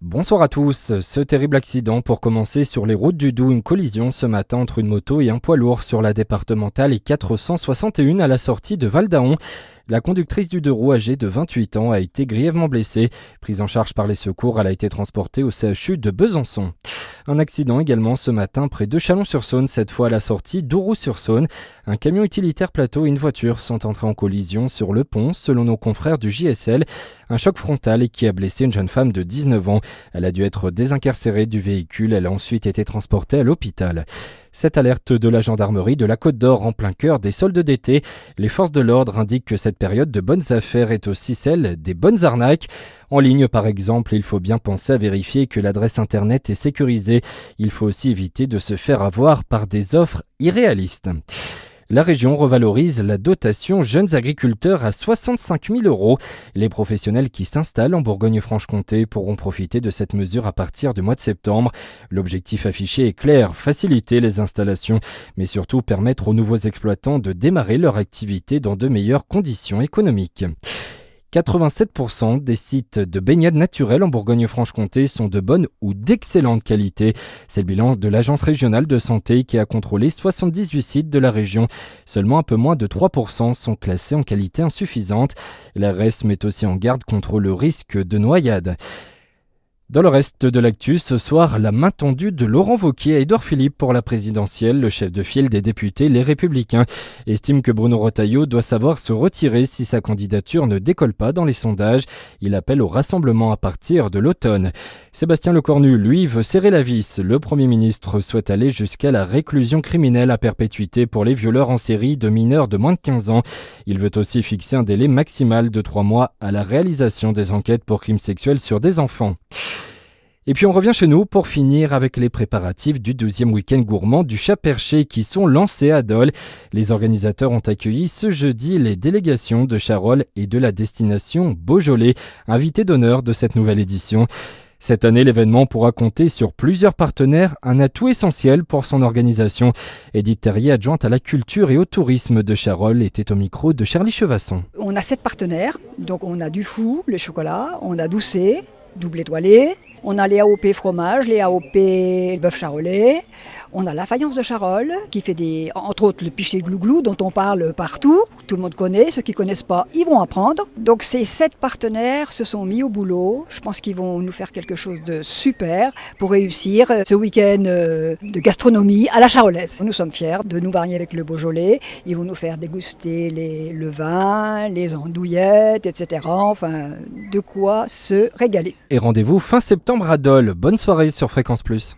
Bonsoir à tous. Ce terrible accident pour commencer sur les routes du Doubs, une collision ce matin entre une moto et un poids lourd sur la départementale et 461 à la sortie de Val-d'Aon. La conductrice du deux roues âgée de 28 ans a été grièvement blessée. Prise en charge par les secours, elle a été transportée au CHU de Besançon. Un accident également ce matin près de Chalon-sur-Saône, cette fois à la sortie d'Auroux-sur-Saône. Un camion utilitaire plateau et une voiture sont entrés en collision sur le pont, selon nos confrères du JSL. Un choc frontal qui a blessé une jeune femme de 19 ans. Elle a dû être désincarcérée du véhicule, elle a ensuite été transportée à l'hôpital. Cette alerte de la gendarmerie de la Côte d'Or en plein cœur des soldes d'été. Les forces de l'ordre indiquent que cette période de bonnes affaires est aussi celle des bonnes arnaques. En ligne par exemple, il faut bien penser à vérifier que l'adresse internet est sécurisée. Il faut aussi éviter de se faire avoir par des offres irréalistes. La région revalorise la dotation jeunes agriculteurs à 65 000 €. Les professionnels qui s'installent en Bourgogne-Franche-Comté pourront profiter de cette mesure à partir du mois de septembre. L'objectif affiché est clair, faciliter les installations, mais surtout permettre aux nouveaux exploitants de démarrer leur activité dans de meilleures conditions économiques. 87% des sites de baignade naturelle en Bourgogne-Franche-Comté sont de bonne ou d'excellente qualité. C'est le bilan de l'Agence régionale de santé qui a contrôlé 78 sites de la région. Seulement un peu moins de 3% sont classés en qualité insuffisante. L'ARS met aussi en garde contre le risque de noyade. Dans le reste de l'actu, ce soir, la main tendue de Laurent Wauquiez à Édouard Philippe pour la présidentielle. Le chef de file des députés, les Républicains, estime que Bruno Retailleau doit savoir se retirer si sa candidature ne décolle pas dans les sondages. Il appelle au rassemblement à partir de l'automne. Sébastien Lecornu, lui, veut serrer la vis. Le Premier ministre souhaite aller jusqu'à la réclusion criminelle à perpétuité pour les violeurs en série de mineurs de moins de 15 ans. Il veut aussi fixer un délai maximal de 3 mois à la réalisation des enquêtes pour crimes sexuels sur des enfants. Et puis on revient chez nous pour finir avec les préparatifs du 12e week-end gourmand du Chat Perché qui sont lancés à Dole. Les organisateurs ont accueilli ce jeudi les délégations de Charolles et de la destination Beaujolais, invités d'honneur de cette nouvelle édition. Cette année, l'événement pourra compter sur plusieurs partenaires, un atout essentiel pour son organisation. Edith Terrier, adjointe à la culture et au tourisme de Charolles, était au micro de Charlie Chevasson. On a 7 partenaires, donc on a du Fou, le chocolat, on a Doucet, double étoilé, on a les AOP fromage, les AOP bœuf charolais, on a la faïence de Charolles qui fait entre autres le piché glouglou dont on parle partout, tout le monde connaît, ceux qui ne connaissent pas, ils vont apprendre. Donc ces 7 partenaires se sont mis au boulot, je pense qu'ils vont nous faire quelque chose de super pour réussir ce week-end de gastronomie à la charolaise. Nous sommes fiers de nous marier avec le Beaujolais, ils vont nous faire déguster le vin, les andouillettes, etc. Enfin, de quoi se régaler. Et rendez-vous fin septembre à Dole. Bonne soirée sur Fréquence Plus.